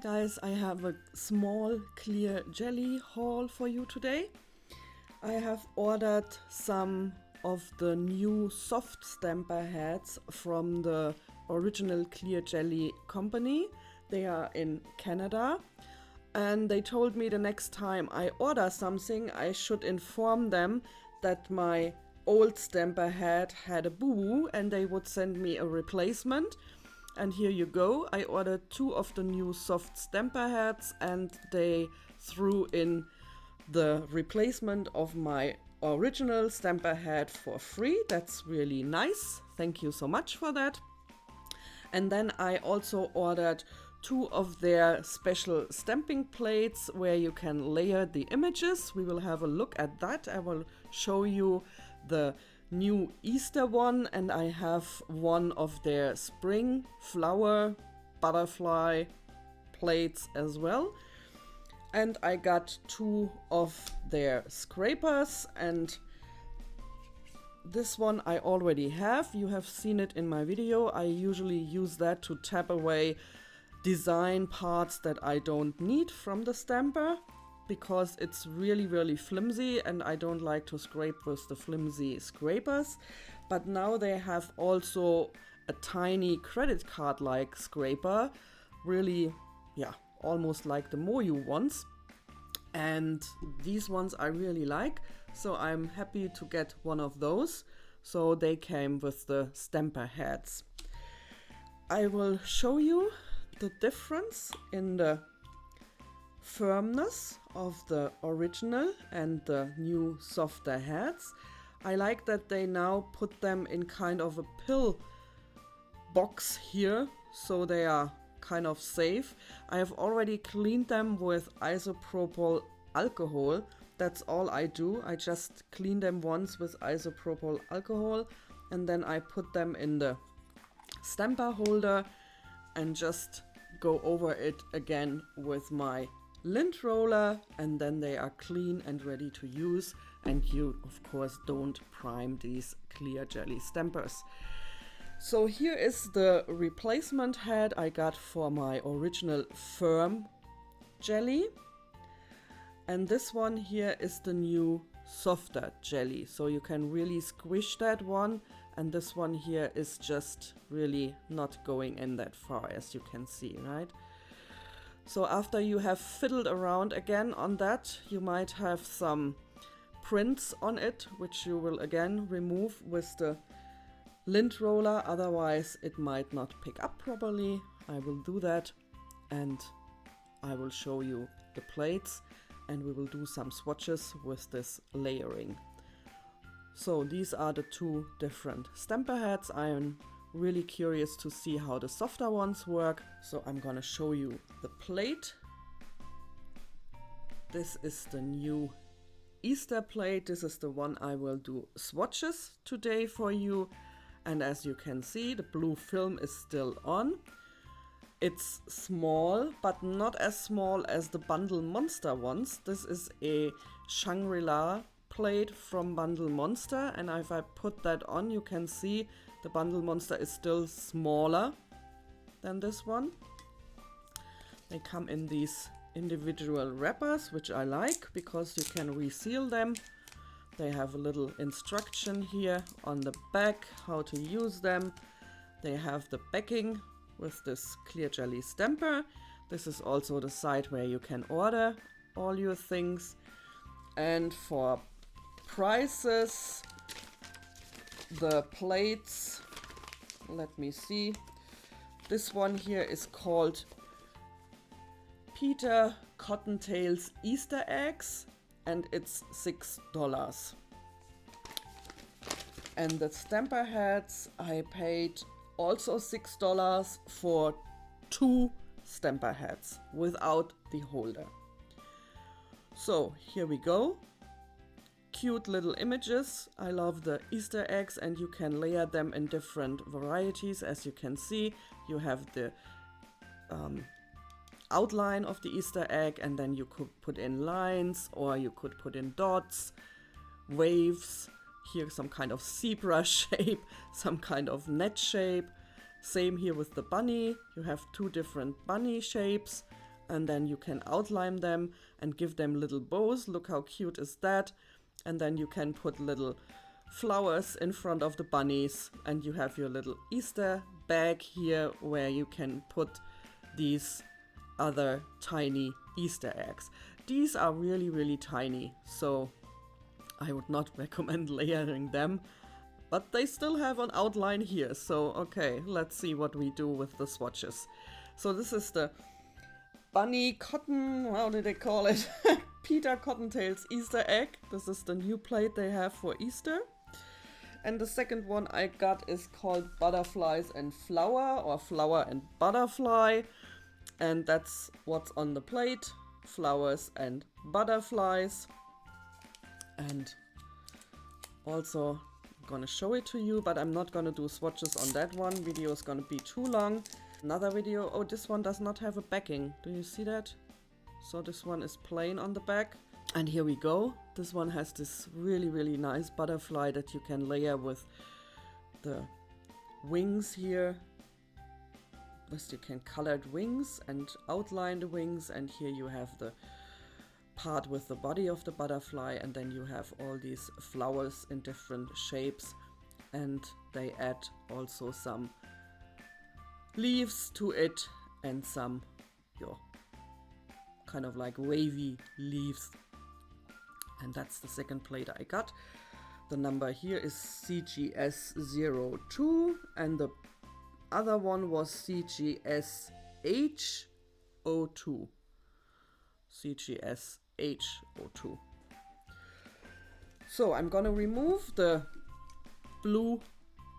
guys, I have a small clear jelly haul for you today. I have ordered some of the new soft stamper heads from the original clear jelly company. They are in Canada, and they told me the next time I order something I should inform them that my old stamper head had a boo-boo and they would send me a replacement. And here you go. I ordered 2 of the new soft stamper heads and they threw in the replacement of my original stamper head for free. That's really nice. Thank you so much for that. And then I also ordered 2 of their special stamping plates where you can layer the images. We will have a look at that. I will show you the new Easter one, and I have one of their spring flower butterfly plates as well. And I got 2 of their scrapers, and this one I already have. You have seen it in my video. I usually use that to tap away design parts that I don't need from the stamper, because it's really flimsy and I don't like to scrape with the flimsy scrapers. But now they have also a tiny credit card like scraper, really, yeah, almost like the Moyu ones. And these ones I really like, so I'm happy to get one of those. So they came with the stamper heads. I will show you the difference in the firmness of the original and the new softer heads. I like that they now put them in kind of a pill box here, so they are kind of safe. I have already cleaned them with isopropyl alcohol. That's all I do. I just clean them once with isopropyl alcohol and then I put them in the stamper holder and just go over it again with my lint roller, and then they are clean and ready to use. And you of course don't prime these clear jelly stampers. So here is the replacement head I got for my original firm jelly, and this one here is the new softer jelly, so you can really squish that one, and this one here is just really not going in that far, as you can see, right? So after you have fiddled around again on that, you might have some prints on it, which you will again remove with the lint roller, otherwise it might not pick up properly. I will do that and I will show you the plates, and we will do some swatches with this layering. So these are the 2 different stamper heads. I am really curious to see how the softer ones work, so I'm gonna show you the plate. This is the new Easter plate. This is the one I will do swatches today for you, and as you can see, the blue film is still on. It's small, but not as small as the Bundle Monster ones. This is a Shangri-La plate from Bundle Monster, and if I put that on, you can see the Bundle Monster is still smaller than this one. They come in these individual wrappers, which I like because you can reseal them. They have a little instruction here on the back how to use them. They have the backing with this clear jelly stamper. This is also the site where you can order all your things. And for prices, the plates, let me see, this one here is called Peter Cottontail's Easter eggs and it's $6. And the stamper heads I paid also $6 for 2 stamper heads without the holder. So here we go. Cute little images. I love the Easter eggs, and you can layer them in different varieties. As you can see, you have the outline of the Easter egg, and then you could put in lines, or you could put in dots, waves, here some kind of zebra shape, some kind of net shape. Same here with the bunny. You have 2 different bunny shapes, and then you can outline them and give them little bows. Look how cute is that. And then you can put little flowers in front of the bunnies, and you have your little Easter bag here where you can put these other tiny Easter eggs. These are really, really tiny, so I would not recommend layering them, but they still have an outline here. So okay, let's see what we do with the swatches. So this is the bunny cotton, how did they call it? Peter Cottontail's Easter egg. This is the new plate they have for Easter. And the second one I got is called Butterflies and Flower, or Flower and Butterfly. And that's what's on the plate, flowers and butterflies. And also I'm gonna show it to you, but I'm not gonna do swatches on that one. Video is gonna be too long. Another video, oh, this one does not have a backing. Do you see that? So this one is plain on the back. And here we go. This one has this really, really nice butterfly that you can layer with the wings here. First you can color wings and outline the wings, and here you have the part with the body of the butterfly, and then you have all these flowers in different shapes, and they add also some leaves to it and some kind of like wavy leaves. And that's the second plate I got. The number here is CGS02, and the other one was CGSH02. CGSH02. So I'm gonna remove the blue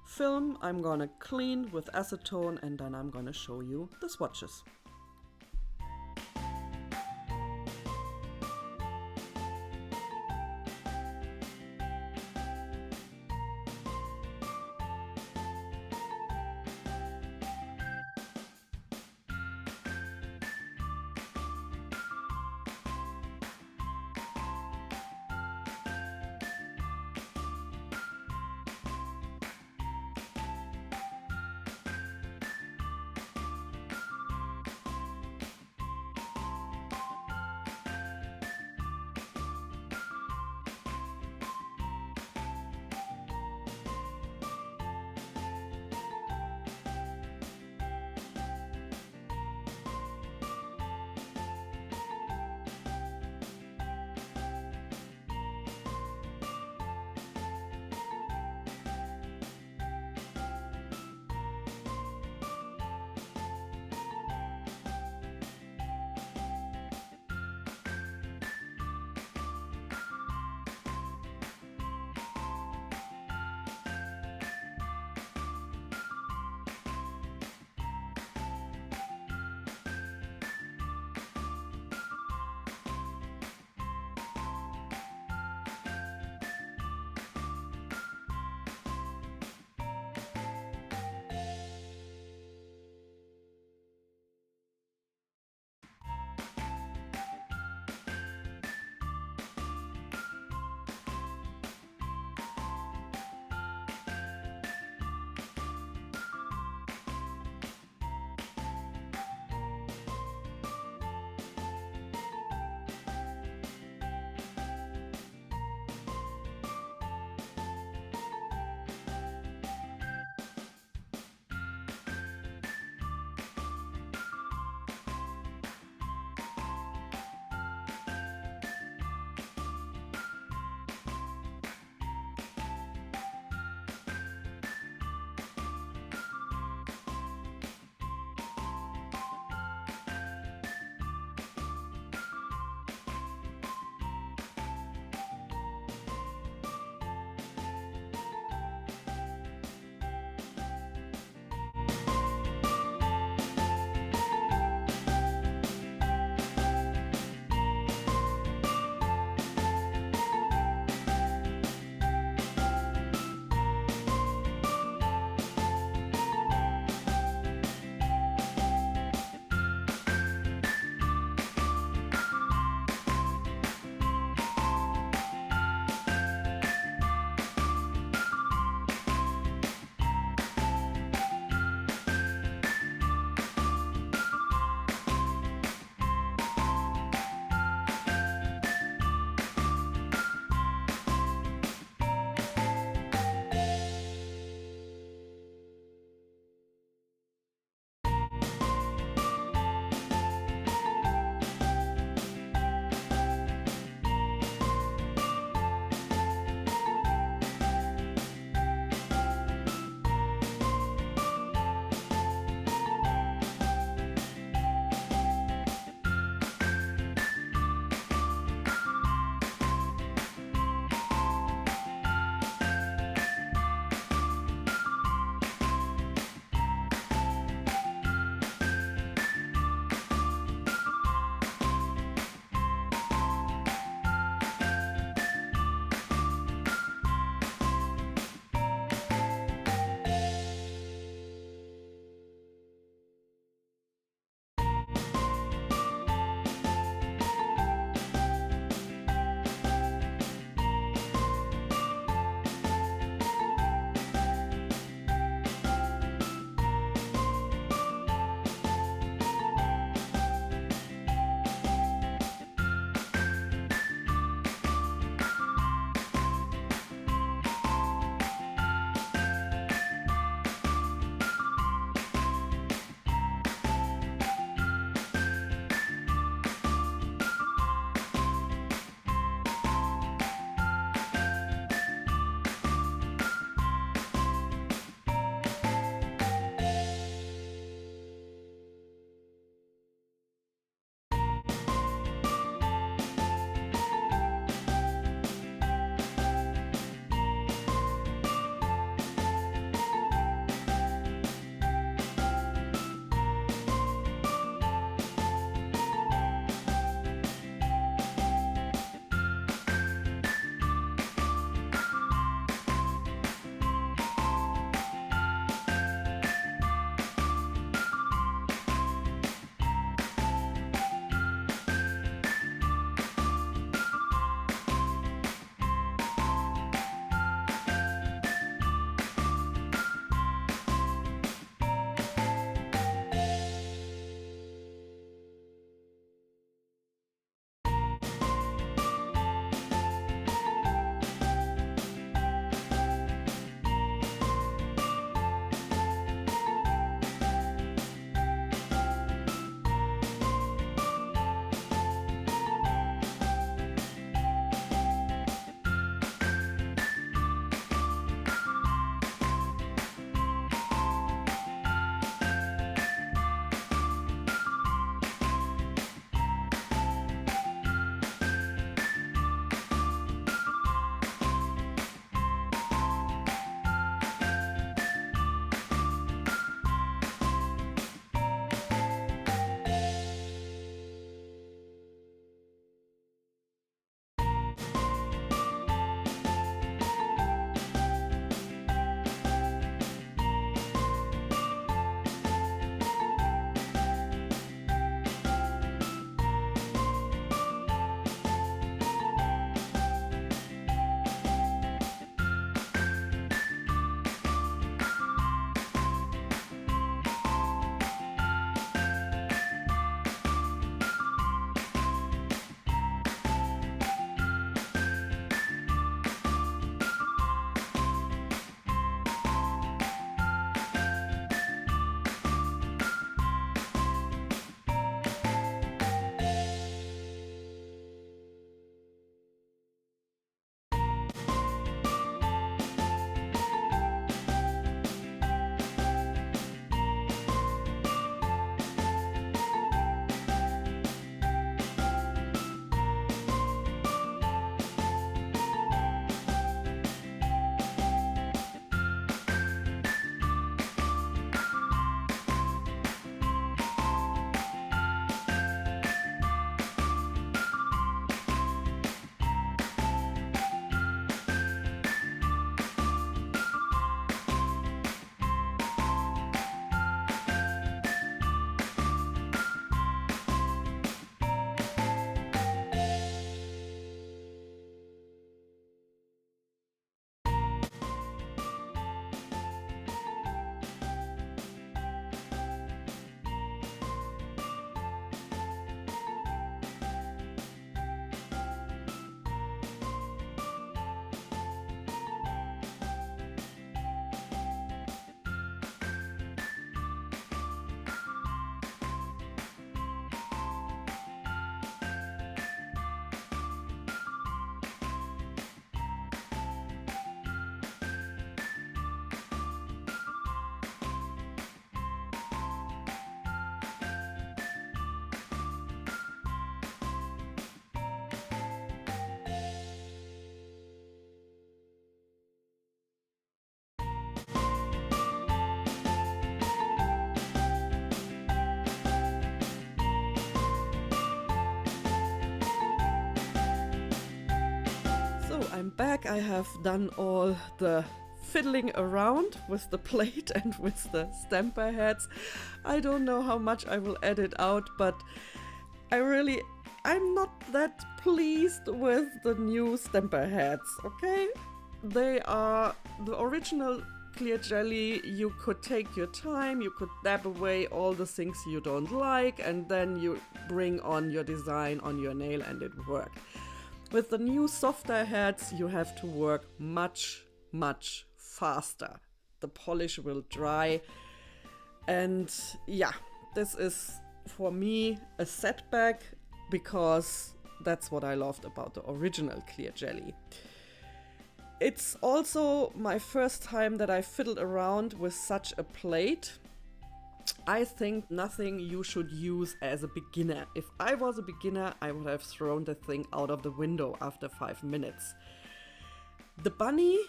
film, I'm gonna clean with acetone, and then I'm gonna show you the swatches. I'm back. I have done all the fiddling around with the plate and with the stamper heads. I don't know how much I will edit out, but I'm not that pleased with the new stamper heads, okay? They are the original clear jelly. You could take your time, you could dab away all the things you don't like, and then you bring on your design on your nail and it worked. With the new softer heads, you have to work much faster. The polish will dry, and yeah, this is for me a setback, because that's what I loved about the original clear jelly. It's also my first time that I fiddled around with such a plate. I think nothing you should use as a beginner. If I was a beginner, I would have thrown the thing out of the window after 5 minutes. The bunny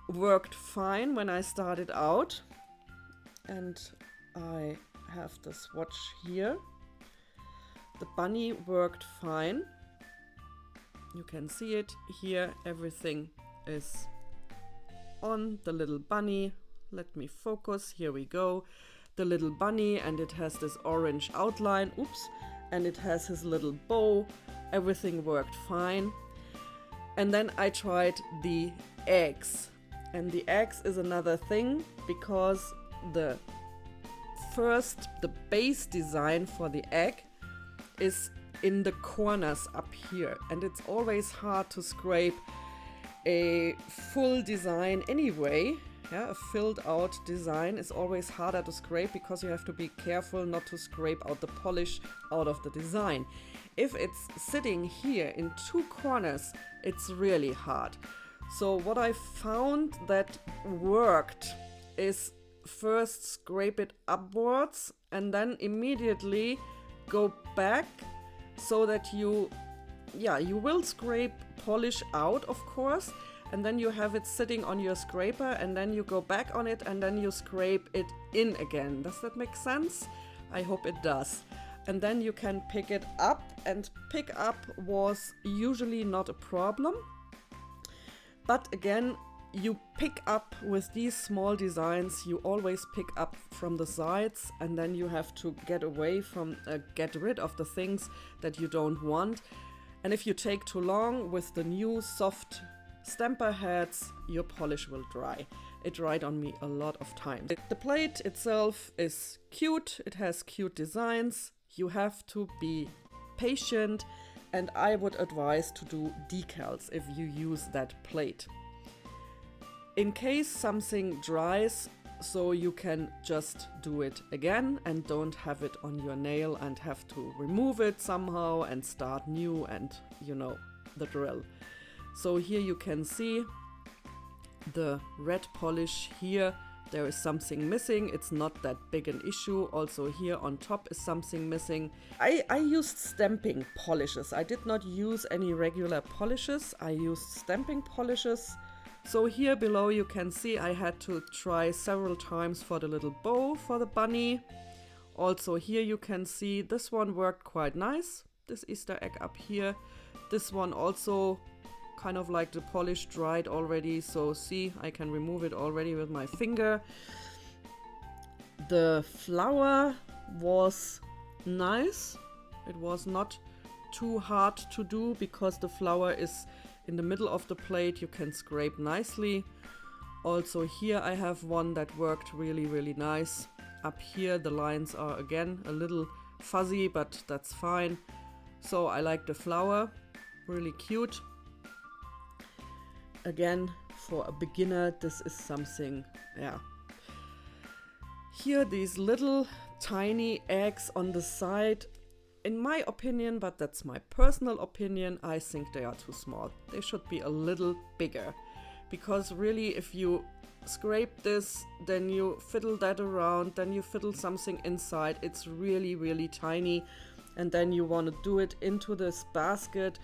worked fine when I started out, and I have the swatch here. The bunny worked fine. You can see it here. Everything is on the little bunny. Let me focus. Here we go. The little bunny, and it has this orange outline. Oops. And it has his little bow. Everything worked fine. And then I tried the eggs. And the eggs is another thing, because the base design for the egg is in the corners up here, and it's always hard to scrape a full design anyway. Yeah, a filled out design is always harder to scrape, because you have to be careful not to scrape out the polish out of the design. If it's sitting here in 2 corners, it's really hard. So what I found that worked is first scrape it upwards and then immediately go back, so that you will scrape polish out, of course, and then you have it sitting on your scraper, and then you go back on it, and then you scrape it in again. Does that make sense? I hope it does. And then you can pick it up, and pick up was usually not a problem. But again, you pick up with these small designs, you always pick up from the sides, and then you have to get rid of the things that you don't want. And if you take too long with the new soft stamper heads, your polish will dry. It dried on me a lot of time. The plate itself is cute, it has cute designs. You have to be patient, and I would advise to do decals if you use that plate. In case something dries, so you can just do it again and don't have it on your nail and have to remove it somehow and start new, and you know the drill. So here you can see the red polish here. There is something missing. It's not that big an issue. Also here on top is something missing. I used stamping polishes. I did not use any regular polishes. I used stamping polishes. So here below you can see I had to try several times for the little bow for the bunny. Also here you can see this one worked quite nice. This Easter egg up here. This one also kind of like the polish dried already. So see, I can remove it already with my finger. The flower was nice. It was not too hard to do, because the flower is in the middle of the plate. You can scrape nicely. Also here I have one that worked really nice. Up here the lines are again a little fuzzy, but that's fine. So I like the flower, really cute. Again, for a beginner, this is something, yeah. Here these little tiny eggs on the side. In my opinion, but that's my personal opinion, I think they are too small. They should be a little bigger, because really if you scrape this, then you fiddle that around, then you fiddle something inside, it's really tiny, and then you want to do it into this basket,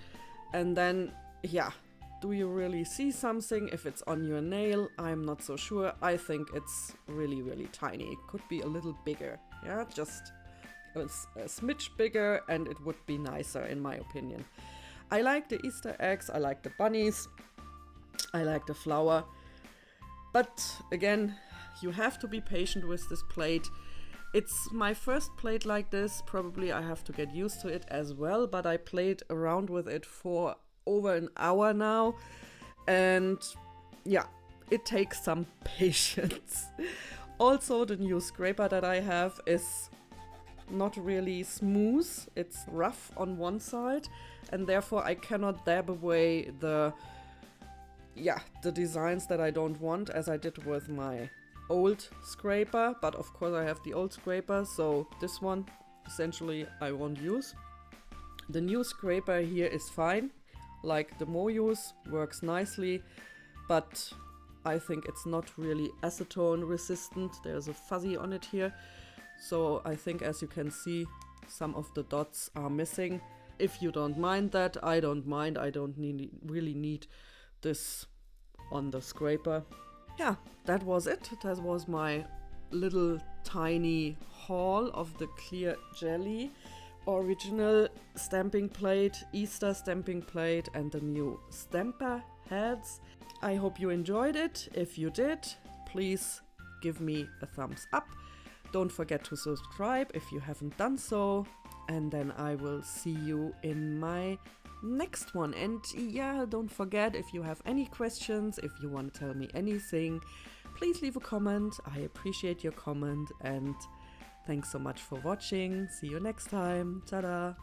and then yeah, do you really see something if it's on your nail? I'm not so sure. I think it's really tiny. It could be a little bigger, yeah, just a smidge bigger, and it would be nicer in my opinion. I like the Easter eggs, I like the bunnies. I like the flower. But again, you have to be patient with this plate. It's my first plate like this. Probably I have to get used to it as well, but I played around with it for over an hour now. And yeah, it takes some patience. Also, the new scraper that I have is not really smooth. It's rough on one side, and therefore I cannot dab away the designs that I don't want, as I did with my old scraper. But of course I have the old scraper, so this one essentially I won't use. The new scraper here is fine, like the Moyus, works nicely, but I think it's not really acetone resistant. There's a fuzzy on it here, so I think, as you can see, some of the dots are missing. If you don't mind that, I don't mind. I don't really need this on the scraper. Yeah, that was it. That was my little tiny haul of the clear jelly original stamping plate, Easter stamping plate, and the new stamper heads. I hope you enjoyed it. If you did, please give me a thumbs up. Don't forget to subscribe if you haven't done so, and then I will see you in my next one. And yeah, don't forget, if you have any questions, if you want to tell me anything, please leave a comment. I appreciate your comment, and thanks so much for watching. See you next time. Ta-da!